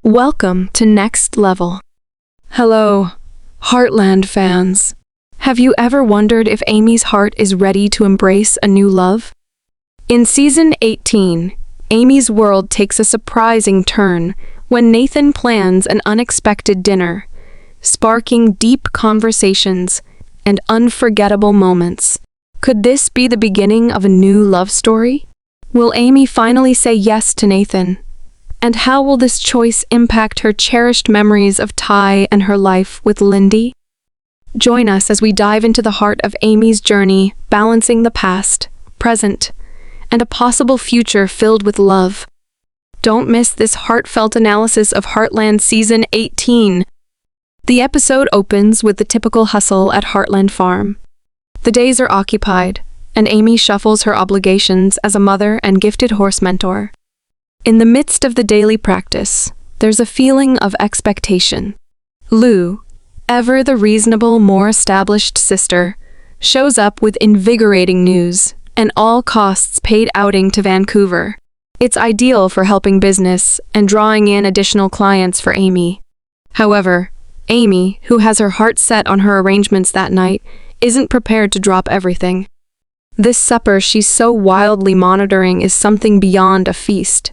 Welcome to Next Level. Hello, Heartland fans. Have you ever wondered if Amy's heart is ready to embrace a new love? In Season 18, Amy's world takes a surprising turn when Nathan plans an unexpected dinner, sparking deep conversations and unforgettable moments. Could this be the beginning of a new love story? Will Amy finally say yes to Nathan? And how will this choice impact her cherished memories of theh and her life with Lindy? Join us as we dive into the heart of Amy's journey, balancing the past, present, and a possible future filled with love. Don't miss this heartfelt analysis of Heartland Season 18. The episode opens with the typical hustle at Heartland Farm. The days are occupied, and Amy shuffles her obligations as a mother and gifted horse mentor. In the midst of the daily practice, there's a feeling of expectation. Lou, ever the reasonable, more established sister, shows up with invigorating news, an all-costs-paid outing to Vancouver. It's ideal for helping business and drawing in additional clients for Amy. However, Amy, who has her heart set on her arrangements that night, isn't prepared to drop everything. This supper she's so wildly monitoring is something beyond a feast.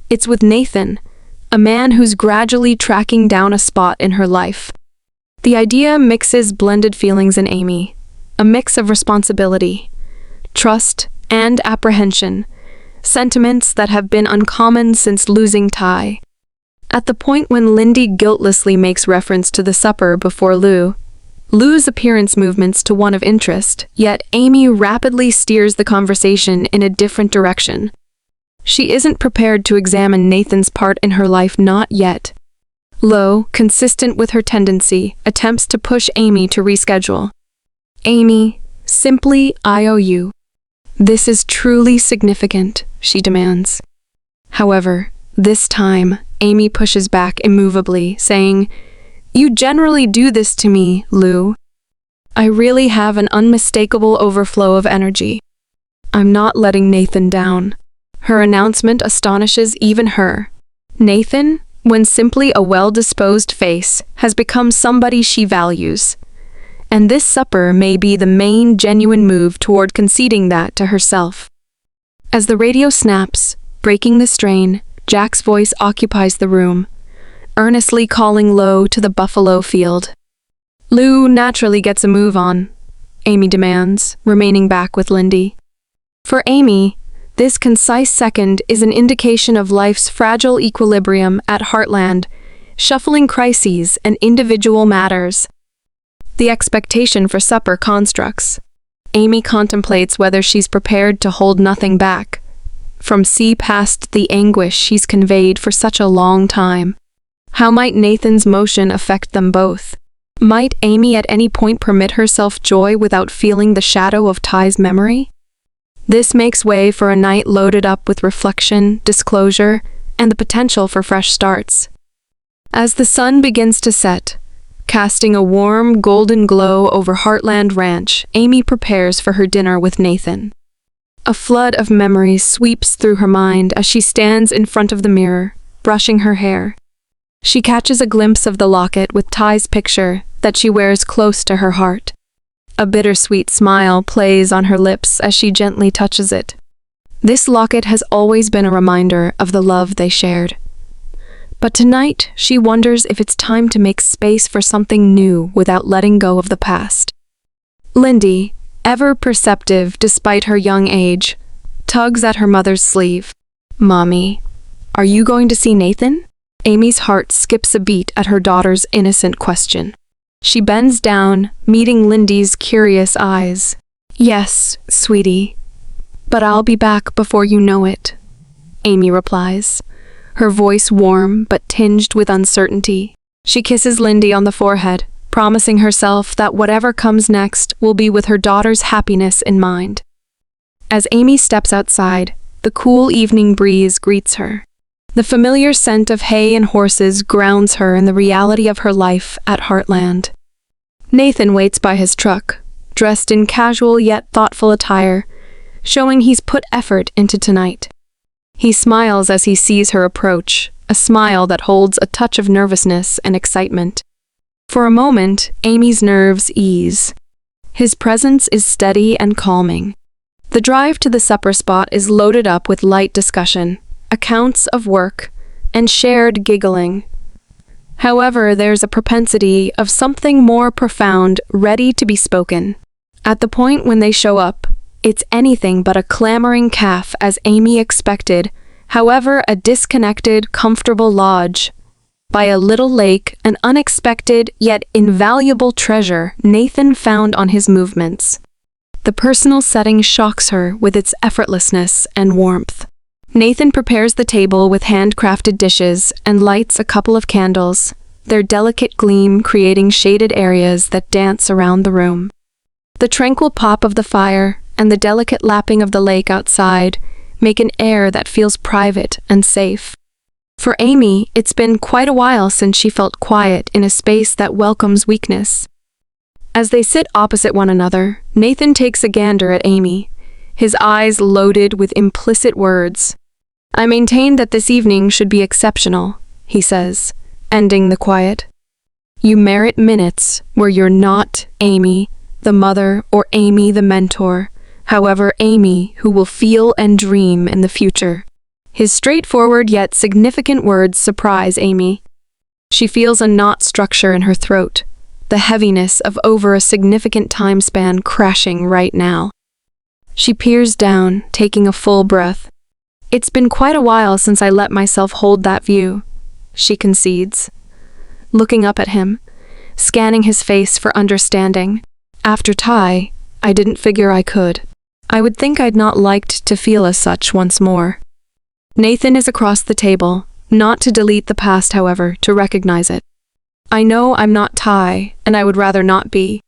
It's with Nathan, a man who's gradually tracking down a spot in her life. The idea mixes blended feelings in Amy, a mix of responsibility, trust, and apprehension, sentiments that have been uncommon since losing theh. At the point when Lindy guiltlessly makes reference to the supper before Lou's appearance movements to one of interest, yet Amy rapidly steers the conversation in a different direction. She isn't prepared to examine Nathan's part in her life, not yet. Lou, consistent with her tendency, attempts to push Amy to reschedule. Amy, simply IOU. This is truly significant, she demands. However, this time, Amy pushes back immovably, saying, "You generally do this to me, Lou. I really have an unmistakable overflow of energy. I'm not letting Nathan down." Her announcement astonishes even her. Nathan, when simply a well-disposed face, has become somebody she values. And this supper may be the main genuine move toward conceding that to herself. As the radio snaps, breaking the strain, Jack's voice occupies the room, earnestly calling Lou to the buffalo field. "Lou naturally gets a move on," Amy demands, remaining back with Lindy. For Amy, this concise second is an indication of life's fragile equilibrium at Heartland, shuffling crises and individual matters. The expectation for supper constructs. Amy contemplates whether she's prepared to hold nothing back, from see past the anguish she's conveyed for such a long time. How might Nathan's motion affect them both? Might Amy at any point permit herself joy without feeling the shadow of theh's memory? This makes way for a night loaded up with reflection, disclosure, and the potential for fresh starts. As the sun begins to set, casting a warm, golden glow over Heartland Ranch, Amy prepares for her dinner with Nathan. A flood of memories sweeps through her mind as she stands in front of the mirror, brushing her hair. She catches a glimpse of the locket with theh's picture that she wears close to her heart. A bittersweet smile plays on her lips as she gently touches it. This locket has always been a reminder of the love they shared. But tonight, she wonders if it's time to make space for something new without letting go of the past. Lindy, ever perceptive despite her young age, tugs at her mother's sleeve. "Mommy, are you going to see Nathan?" Amy's heart skips a beat at her daughter's innocent question. She bends down, meeting Lindy's curious eyes. "Yes, sweetie, but I'll be back before you know it," Amy replies, her voice warm but tinged with uncertainty. She kisses Lindy on the forehead, promising herself that whatever comes next will be with her daughter's happiness in mind. As Amy steps outside, the cool evening breeze greets her. The familiar scent of hay and horses grounds her in the reality of her life at Heartland. Nathan waits by his truck, dressed in casual yet thoughtful attire, showing he's put effort into tonight. He smiles as he sees her approach, a a smile that holds a touch of nervousness and excitement. For a moment, Amy's nerves ease. His presence is steady and calming. The drive to the supper spot is loaded up with light discussion, accounts of work, and shared giggling. However, there's a propensity of something more profound ready to be spoken. At the point when they show up, it's anything but a clamoring calf as Amy expected, however a disconnected, comfortable lodge. By a little lake, an unexpected yet invaluable treasure Nathan found on his movements. The personal setting shocks her with its effortlessness and warmth. Nathan prepares the table with handcrafted dishes and lights a couple of candles, their delicate gleam creating shaded areas that dance around the room. The tranquil pop of the fire and the delicate lapping of the lake outside make an air that feels private and safe. For Amy, it's been quite a while since she felt quiet in a space that welcomes weakness. As they sit opposite one another, Nathan takes a gander at Amy, his eyes loaded with implicit words. "I maintain that this evening should be exceptional," he says, ending the quiet. "You merit minutes where you're not Amy, the mother, or Amy, the mentor, however Amy who will feel and dream in the future." His straightforward yet significant words surprise Amy. She feels a knot structure in her throat, the heaviness of over a significant time span crashing right now. She peers down, taking a full breath. "It's been quite a while since I let myself hold that view," she concedes, looking up at him, scanning his face for understanding. "After theh, I didn't figure I could. I would think I'd not liked to feel as such once more." Nathan is across the table, not to delete the past, however, to recognize it. "I know I'm not theh, and I would rather not be.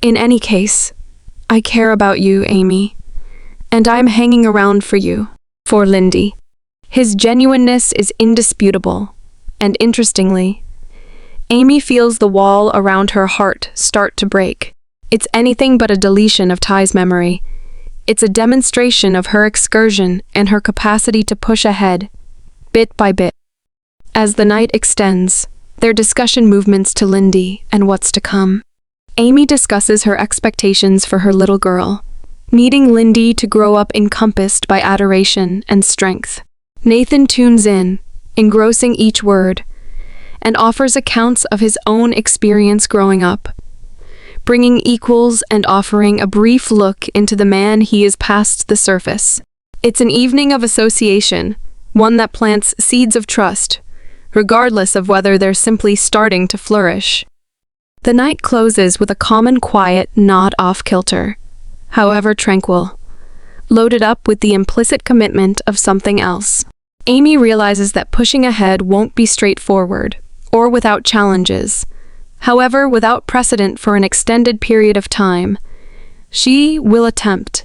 In any case, I care about you, Amy, and I'm hanging around for you, for Lindy." His genuineness is indisputable, and interestingly, Amy feels the wall around her heart start to break. It's anything but a deletion of theh's memory. It's a demonstration of her excursion and her capacity to push ahead, bit by bit. As the night extends, their discussion movements to Lindy and what's to come. Amy discusses her expectations for her little girl, needing Lindy to grow up encompassed by adoration and strength. Nathan tunes in, engrossing each word, and offers accounts of his own experience growing up, bringing equals and offering a brief look into the man he is past the surface. It's an evening of association, one that plants seeds of trust, regardless of whether they're simply starting to flourish. The night closes with a common quiet not off-kilter, however tranquil, loaded up with the implicit commitment of something else. Amy realizes that pushing ahead won't be straightforward, or without challenges. However, without precedent for an extended period of time, she will attempt.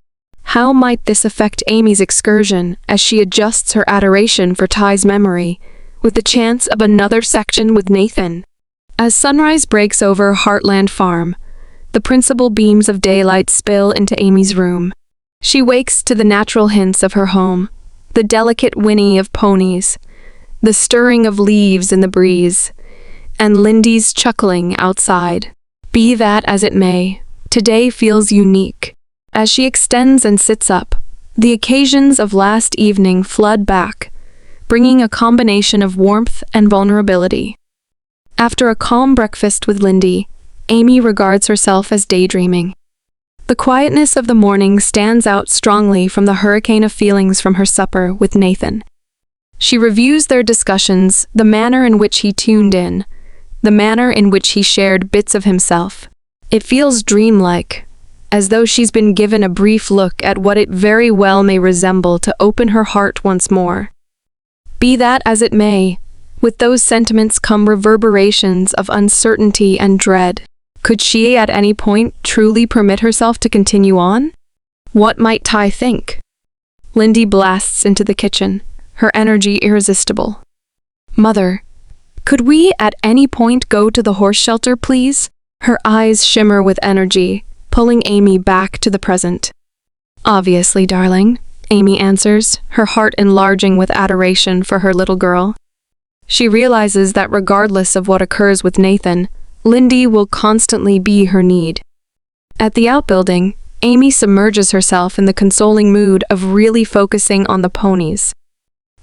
How might this affect Amy's excursion as she adjusts her adoration for theh's memory, with the chance of another section with Nathan? As sunrise breaks over Heartland Farm, the principal beams of daylight spill into Amy's room. She wakes to the natural hints of her home, the delicate whinny of ponies, the stirring of leaves in the breeze, and Lindy's chuckling outside. Be that as it may, today feels unique. As she extends and sits up, the occasions of last evening flood back, bringing a combination of warmth and vulnerability. After a calm breakfast with Lindy, Amy regards herself as daydreaming. The quietness of the morning stands out strongly from the hurricane of feelings from her supper with Nathan. She reviews their discussions, the manner in which he tuned in, the manner in which he shared bits of himself. It feels dreamlike, as though she's been given a brief look at what it very well may resemble to open her heart once more. Be that as it may, with those sentiments come reverberations of uncertainty and dread. Could she at any point truly permit herself to continue on? What might theh think? Lindy blasts into the kitchen, her energy irresistible. "Mother, could we at any point go to the horse shelter, please?" Her eyes shimmer with energy, pulling Amy back to the present. "Obviously, darling," Amy answers, her heart enlarging with adoration for her little girl. She realizes that regardless of what occurs with Nathan, Lindy will constantly be her need. At the outbuilding, Amy submerges herself in the consoling mood of really focusing on the ponies.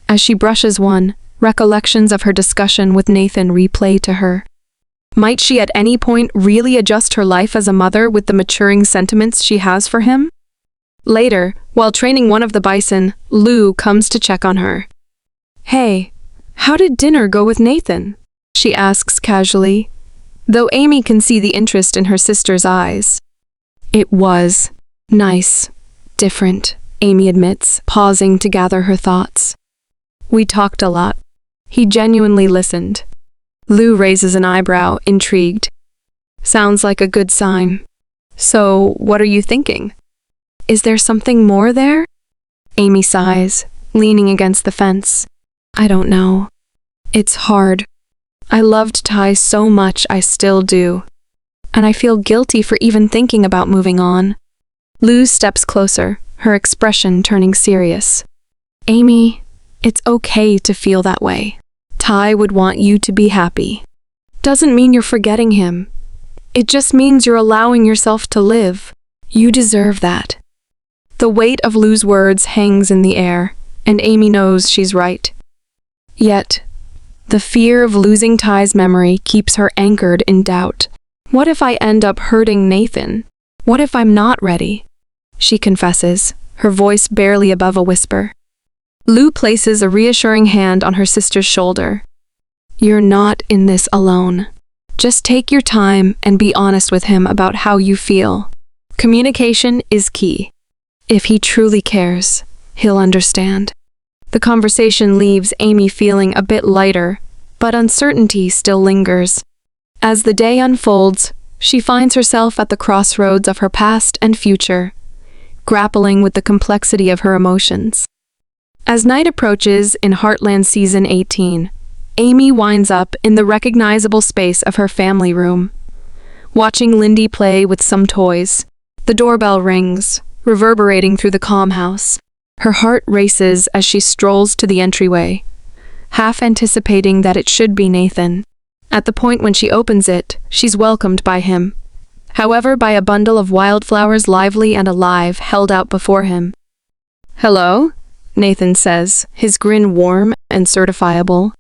As she brushes one, recollections of her discussion with Nathan replay to her. Might she at any point really adjust her life as a mother with the maturing sentiments she has for him? Later, while training one of the bison, Lou comes to check on her. "Hey, how did dinner go with Nathan?" she asks casually, though Amy can see the interest in her sister's eyes. "It was nice, different," Amy admits, pausing to gather her thoughts. "We talked a lot. He genuinely listened." Lou raises an eyebrow, intrigued. "Sounds like a good sign. So, what are you thinking? Is there something more there?" Amy sighs, leaning against the fence. "I don't know. It's hard. I loved Ty so much, I still do. And I feel guilty for even thinking about moving on." Lou steps closer, her expression turning serious. "Amy, it's okay to feel that way. Ty would want you to be happy. Doesn't mean you're forgetting him. It just means you're allowing yourself to live. You deserve that." The weight of Lou's words hangs in the air, and Amy knows she's right. Yet, the fear of losing Ty's memory keeps her anchored in doubt. "What if I end up hurting Nathan? What if I'm not ready?" she confesses, her voice barely above a whisper. Lou places a reassuring hand on her sister's shoulder. "You're not in this alone. Just take your time and be honest with him about how you feel. Communication is key. If he truly cares, he'll understand." The conversation leaves Amy feeling a bit lighter, but uncertainty still lingers. As the day unfolds, she finds herself at the crossroads of her past and future, grappling with the complexity of her emotions. As night approaches in Heartland Season 18, Amy winds up in the recognizable space of her family room. Watching Lindy play with some toys, the doorbell rings, reverberating through the calm house. Her heart races as she strolls to the entryway, half anticipating that it should be Nathan. At the point when she opens it, she's welcomed by him. However, by a bundle of wildflowers lively and alive held out before him. "Hello?" Nathan says, his grin warm and certifiable.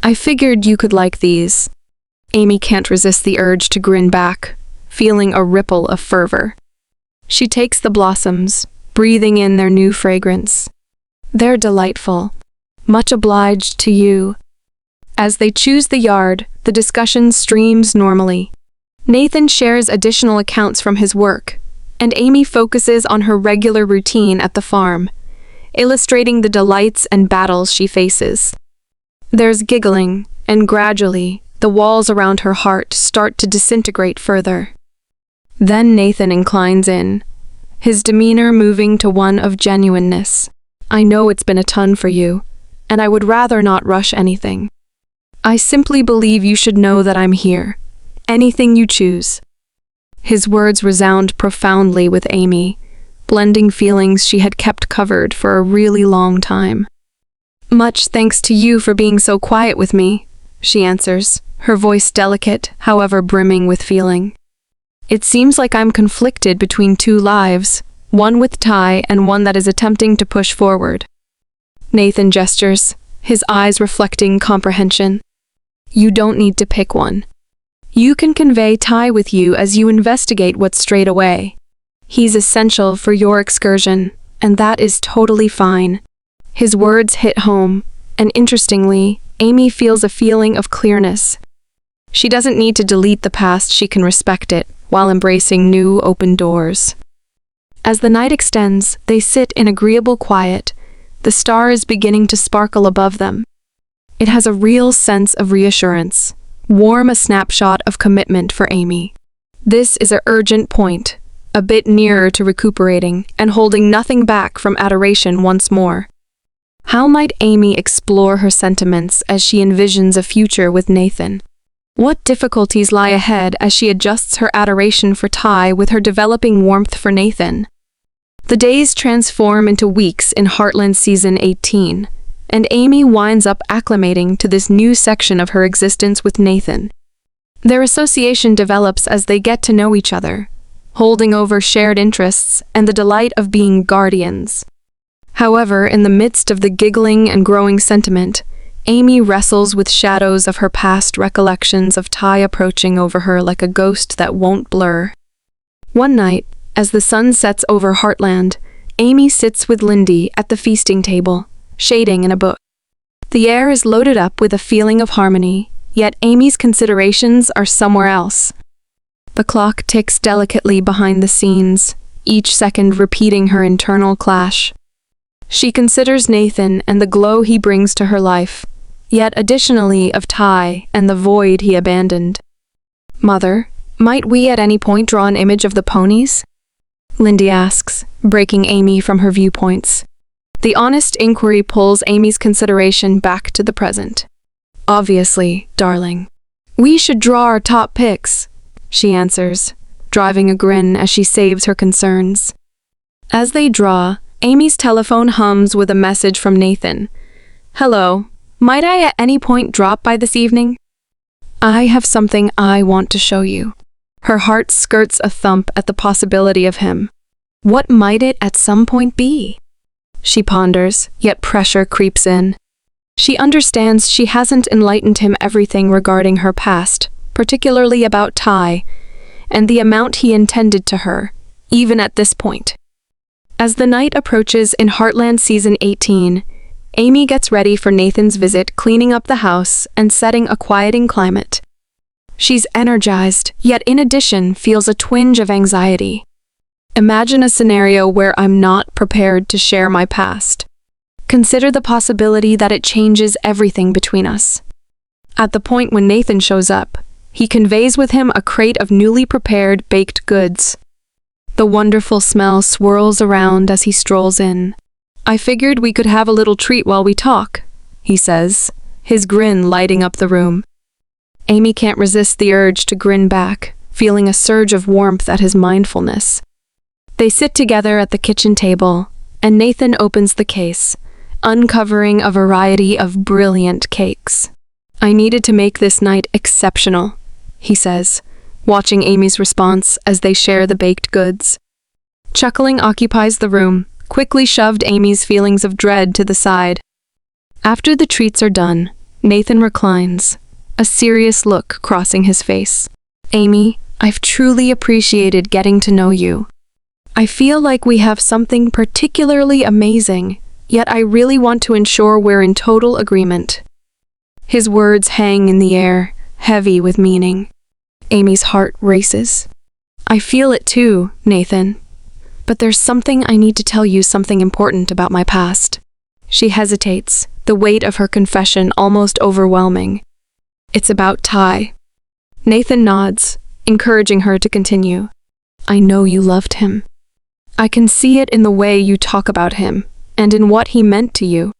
"I figured you could like these." Amy can't resist the urge to grin back, feeling a ripple of fervor. She takes the blossoms, breathing in their new fragrance. "They're delightful. Much obliged to you." As they choose the yard, the discussion streams normally. Nathan shares additional accounts from his work, and Amy focuses on her regular routine at the farm, illustrating the delights and battles she faces. There's giggling, and gradually, the walls around her heart start to disintegrate further. Then Nathan inclines in, his demeanor moving to one of genuineness. "I know it's been a ton for you, and I would rather not rush anything. I simply believe you should know that I'm here. Anything you choose." His words resound profoundly with Amy, blending feelings she had kept covered for a really long time. "Much thanks to you for being so quiet with me," she answers, her voice delicate, however brimming with feeling. "It seems like I'm conflicted between two lives, one with Ty and one that is attempting to push forward." Nathan gestures, his eyes reflecting comprehension. "You don't need to pick one. You can convey Ty with you as you investigate what's strayed away. He's essential for your excursion, and that is totally fine." His words hit home, and interestingly, Amy feels a feeling of clearness. She doesn't need to delete the past, she can respect it, while embracing new open doors. As the night extends, they sit in agreeable quiet, the stars beginning to sparkle above them. It has a real sense of reassurance, warm a snapshot of commitment for Amy. This is an urgent point, a bit nearer to recuperating and holding nothing back from adoration once more. How might Amy explore her sentiments as she envisions a future with Nathan? What difficulties lie ahead as she adjusts her adoration for Ty with her developing warmth for Nathan? The days transform into weeks in Heartland Season 18, and Amy winds up acclimating to this new section of her existence with Nathan. Their association develops as they get to know each other, holding over shared interests and the delight of being guardians. However, in the midst of the giggling and growing sentiment, Amy wrestles with shadows of her past recollections of theh approaching over her like a ghost that won't blur. One night, as the sun sets over Heartland, Amy sits with Lindy at the feasting table, shading in a book. The air is loaded up with a feeling of harmony, yet Amy's considerations are somewhere else. The clock ticks delicately behind the scenes, each second repeating her internal clash. She considers Nathan and the glow he brings to her life, yet additionally of theh and the void he abandoned. "Mother, might we at any point draw an image of the ponies?" Lindy asks, breaking Amy from her viewpoints. The honest inquiry pulls Amy's consideration back to the present. "Obviously, darling. We should draw our top picks," she answers, driving a grin as she saves her concerns. As they draw, Amy's telephone hums with a message from Nathan. "Hello, might I at any point drop by this evening? I have something I want to show you." Her heart skirts a thump at the possibility of him. What might it at some point be? She ponders, yet pressure creeps in. She understands she hasn't enlightened him everything regarding her past, particularly about theh, and the amount he intended to her, even at this point. As the night approaches in Heartland Season 18, Amy gets ready for Nathan's visit, cleaning up the house and setting a quieting climate. She's energized, yet in addition feels a twinge of anxiety. Imagine a scenario where I'm not prepared to share my past. Consider the possibility that it changes everything between us. At the point when Nathan shows up, he conveys with him a crate of newly prepared baked goods. The wonderful smell swirls around as he strolls in. "I figured we could have a little treat while we talk," he says, his grin lighting up the room. Amy can't resist the urge to grin back, feeling a surge of warmth at his mindfulness. They sit together at the kitchen table, and Nathan opens the case, uncovering a variety of brilliant cakes. "I needed to make this night exceptional," he says, watching Amy's response as they share the baked goods. Chuckling occupies the room, quickly shoved Amy's feelings of dread to the side. After the treats are done, Nathan reclines, a serious look crossing his face. "Amy, I've truly appreciated getting to know you. I feel like we have something particularly amazing, yet I really want to ensure we're in total agreement." His words hang in the air, heavy with meaning. Amy's heart races. "I feel it too, Nathan. But there's something I need to tell you, something important about my past." She hesitates, the weight of her confession almost overwhelming. "It's about theh." Nathan nods, encouraging her to continue. "I know you loved him. I can see it in the way you talk about him, and in what he meant to you."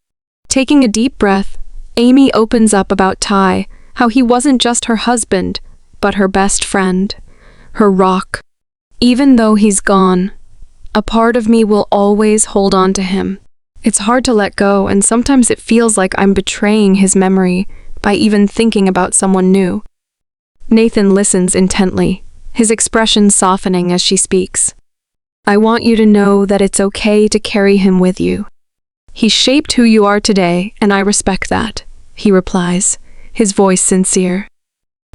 Taking a deep breath, Amy opens up about theh, how he wasn't just her husband, but her best friend, her rock. "Even though he's gone, a part of me will always hold on to him. It's hard to let go, and sometimes it feels like I'm betraying his memory by even thinking about someone new." Nathan listens intently, his expression softening as she speaks. "I want you to know that it's okay to carry him with you. He shaped who you are today, and I respect that," he replies, his voice sincere.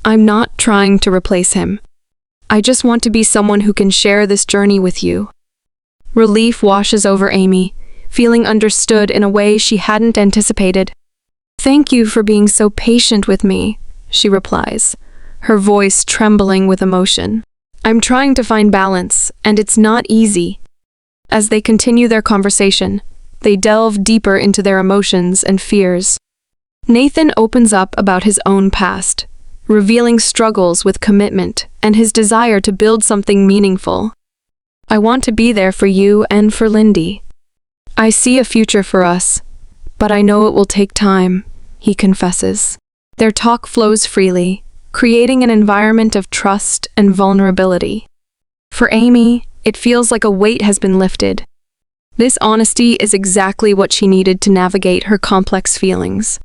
"I'm not trying to replace him. I just want to be someone who can share this journey with you." Relief washes over Amy, feeling understood in a way she hadn't anticipated. "Thank you for being so patient with me," she replies, her voice trembling with emotion. "I'm trying to find balance, and it's not easy." As they continue their conversation, they delve deeper into their emotions and fears. Nathan opens up about his own past, revealing struggles with commitment and his desire to build something meaningful. "I want to be there for you and for Lindy. I see a future for us, but I know it will take time," he confesses. Their talk flows freely, creating an environment of trust and vulnerability. For Amy, it feels like a weight has been lifted. This honesty is exactly what she needed to navigate her complex feelings.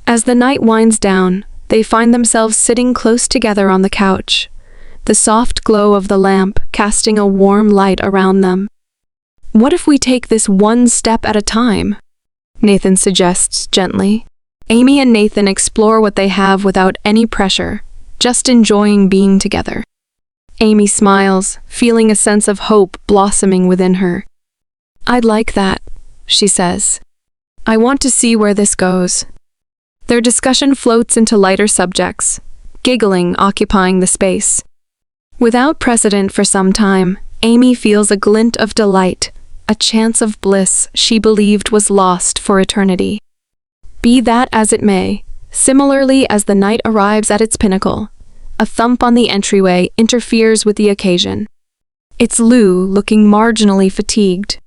As the night winds down, they find themselves sitting close together on the couch, the soft glow of the lamp casting a warm light around them. "What if we take this one step at a time?" Nathan suggests gently. Amy and Nathan explore what they have without any pressure, just enjoying being together. Amy smiles, feeling a sense of hope blossoming within her. "I'd like that," she says. "I want to see where this goes." Their discussion floats into lighter subjects, giggling occupying the space. Without precedent for some time, Amy feels a glint of delight, a chance of bliss she believed was lost for eternity. Be that as it may, similarly as the night arrives at its pinnacle, a thump on the entryway interferes with the occasion. It's Lou, looking marginally fatigued.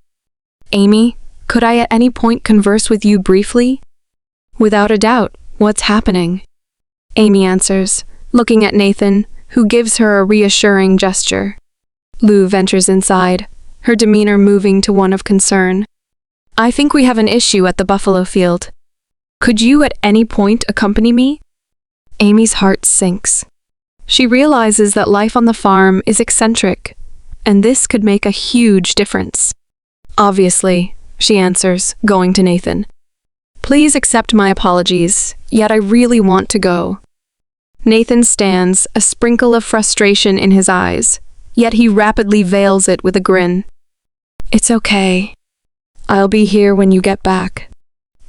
"Amy, could I at any point converse with you briefly?" "Without a doubt, what's happening?" Amy answers, looking at Nathan, who gives her a reassuring gesture. Lou ventures inside, her demeanor moving to one of concern. "I think we have an issue at the buffalo field. Could you at any point accompany me?" Amy's heart sinks. She realizes that life on the farm is eccentric, and this could make a huge difference. "Obviously," she answers, going to Nathan. "Please accept my apologies, yet I really want to go." Nathan stands, a sprinkle of frustration in his eyes, yet he rapidly veils it with a grin. "It's okay. I'll be here when you get back."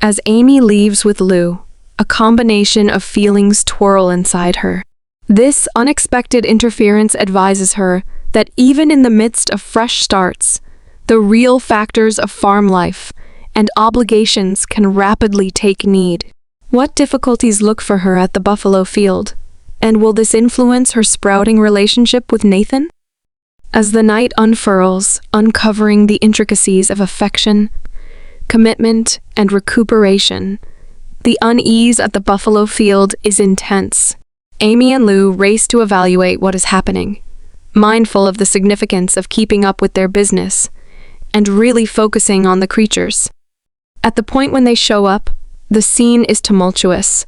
As Amy leaves with Lou, a combination of feelings twirl inside her. This unexpected interference advises her that even in the midst of fresh starts, the real factors of farm life and obligations can rapidly take need. What difficulties look for her at the buffalo field, and will this influence her sprouting relationship with Nathan? As the night unfurls, uncovering the intricacies of affection, commitment, and recuperation, the unease at the buffalo field is intense. Amy and Lou race to evaluate what is happening, mindful of the significance of keeping up with their business and really focusing on the creatures. At the point when they show up, the scene is tumultuous.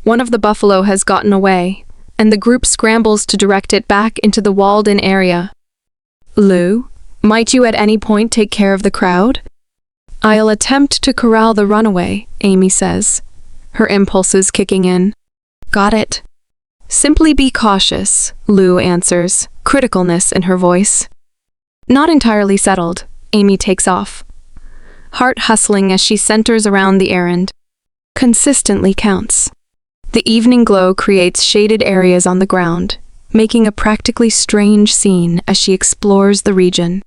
One of the buffalo has gotten away, and the group scrambles to direct it back into the walled-in area. "Lou, might you at any point take care of the crowd?" "I'll attempt to corral the runaway," Amy says, her impulses kicking in. "Got it." "Simply be cautious," Lou answers, criticalness in her voice. Not entirely settled, Amy takes off, heart hustling as she centers around the errand. Consistently counts. The evening glow creates shaded areas on the ground, making a practically strange scene as she explores the region.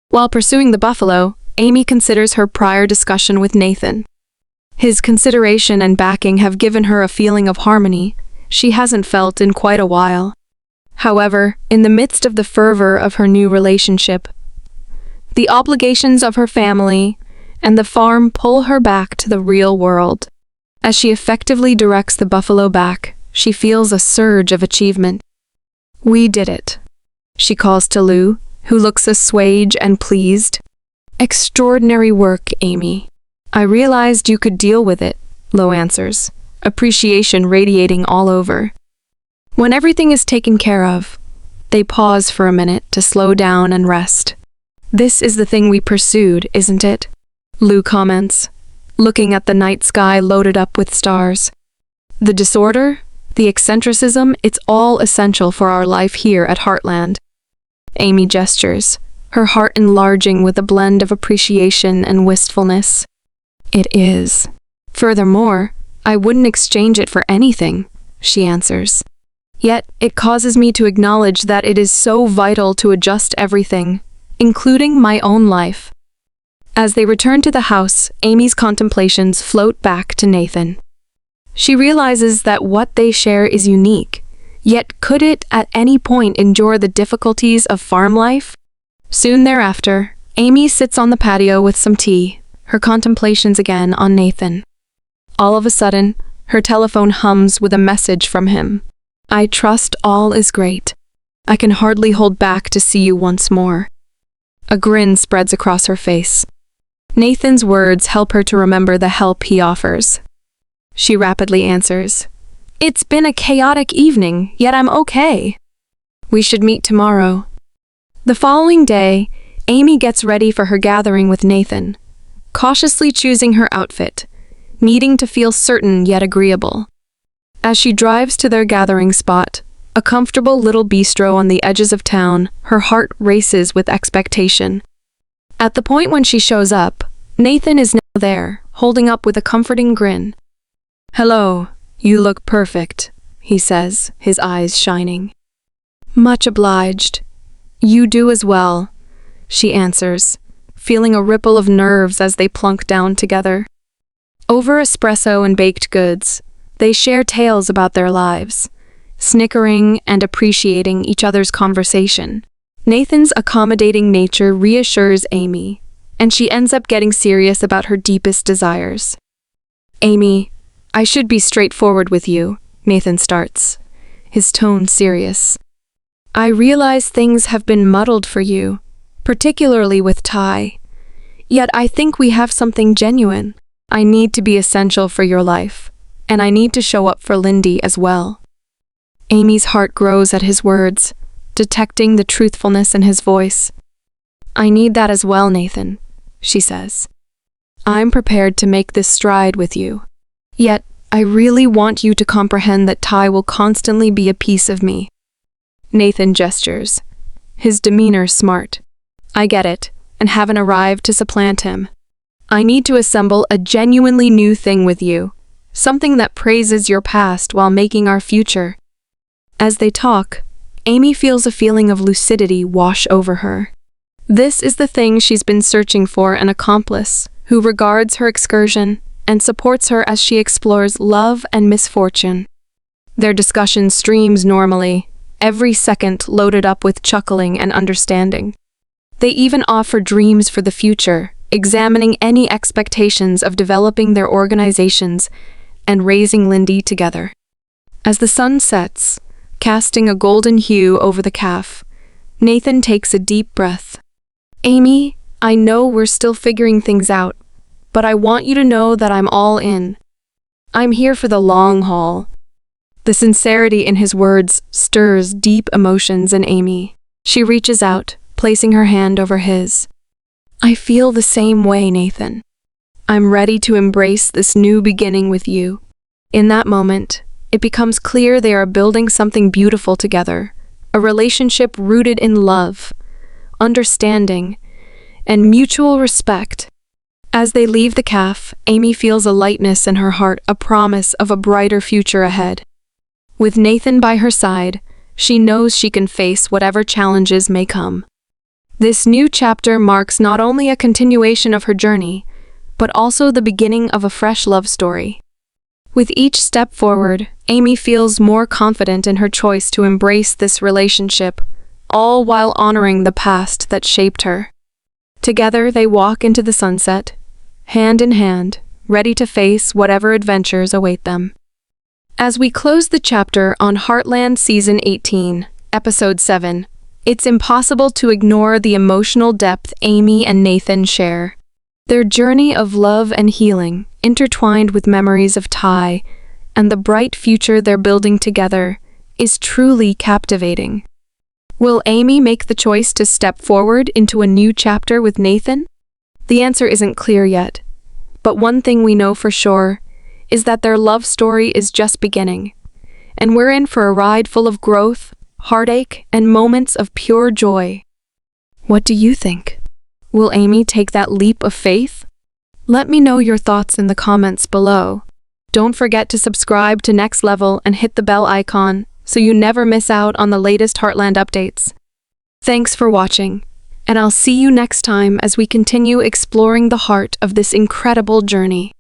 While pursuing the buffalo, Amy considers her prior discussion with Nathan. His consideration and backing have given her a feeling of harmony she hasn't felt in quite a while. However, in the midst of the fervor of her new relationship, the obligations of her family and the farm pull her back to the real world. As she effectively directs the buffalo back, she feels a surge of achievement. "We did it," she calls to Lou, who looks assuaged and pleased. "Extraordinary work, Amy. I realized you could deal with it," Lou answers, appreciation radiating all over. When everything is taken care of, they pause for a minute to slow down and rest. "This is the thing we pursued, isn't it?" Lou comments, looking at the night sky loaded up with stars. "The disorder, the eccentricism, it's all essential for our life here at Heartland." Amy gestures, her heart enlarging with a blend of appreciation and wistfulness. "It is. Furthermore, I wouldn't exchange it for anything," she answers. "Yet, it causes me to acknowledge that it is so vital to adjust everything, including my own life." As they return to the house, Amy's contemplations float back to Nathan. She realizes that what they share is unique, yet could it at any point endure the difficulties of farm life? Soon thereafter, Amy sits on the patio with some tea, her contemplations again on Nathan. All of a sudden, her telephone hums with a message from him. "I trust all is great. I can hardly hold back to see you once more." A grin spreads across her face. Nathan's words help her to remember the help he offers. She rapidly answers, "It's been a chaotic evening, yet I'm okay. We should meet tomorrow." The following day, Amy gets ready for her gathering with Nathan, cautiously choosing her outfit, needing to feel certain yet agreeable. As she drives to their gathering spot, a comfortable little bistro on the edges of town, her heart races with expectation. At the point when she shows up, Nathan is now there, holding up with a comforting grin. "Hello, you look perfect," he says, his eyes shining. "Much obliged. You do as well," she answers, feeling a ripple of nerves as they plunk down together. Over espresso and baked goods, they share tales about their lives, snickering and appreciating each other's conversation. Nathan's accommodating nature reassures Amy, and she ends up getting serious about her deepest desires. "Amy, I should be straightforward with you," Nathan starts, his tone serious. "I realize things have been muddled for you, particularly with theh. Yet I think we have something genuine. I need to be essential for your life, and I need to show up for Lindy as well." Amy's heart grows at his words, detecting the truthfulness in his voice. "I need that as well, Nathan," she says. "I'm prepared to make this stride with you. Yet, I really want you to comprehend that theh will constantly be a piece of me." Nathan gestures, his demeanor smart. "I get it, and haven't arrived to supplant him. I need to assemble a genuinely new thing with you, something that praises your past while making our future." As they talk, Amy feels a feeling of lucidity wash over her. This is the thing she's been searching for: an accomplice who regards her excursion and supports her as she explores love and misfortune. Their discussion streams normally, every second loaded up with chuckling and understanding. They even offer dreams for the future, examining any expectations of developing their organizations and raising Lindy together. As the sun sets, casting a golden hue over the caf, Nathan takes a deep breath. "Amy, I know we're still figuring things out, but I want you to know that I'm all in. I'm here for the long haul." The sincerity in his words stirs deep emotions in Amy. She reaches out, placing her hand over his. "I feel the same way, Nathan. I'm ready to embrace this new beginning with you." In that moment, it becomes clear they are building something beautiful together, a relationship rooted in love, understanding, and mutual respect. As they leave the caf, Amy feels a lightness in her heart, a promise of a brighter future ahead. With Nathan by her side, she knows she can face whatever challenges may come. This new chapter marks not only a continuation of her journey, but also the beginning of a fresh love story. With each step forward, Amy feels more confident in her choice to embrace this relationship, all while honoring the past that shaped her. Together, they walk into the sunset, hand in hand, ready to face whatever adventures await them. As we close the chapter on Heartland Season 18, Episode 7, it's impossible to ignore the emotional depth Amy and Nathan share. Their journey of love and healing, intertwined with memories of theh and the bright future they're building together, is truly captivating. Will Amy make the choice to step forward into a new chapter with Nathan? The answer isn't clear yet, but one thing we know for sure is that their love story is just beginning, and we're in for a ride full of growth, heartache, and moments of pure joy. What do you think? Will Amy take that leap of faith? Let me know your thoughts in the comments below. Don't forget to subscribe to Next Level and hit the bell icon so you never miss out on the latest Heartland updates. Thanks for watching, and I'll see you next time as we continue exploring the heart of this incredible journey.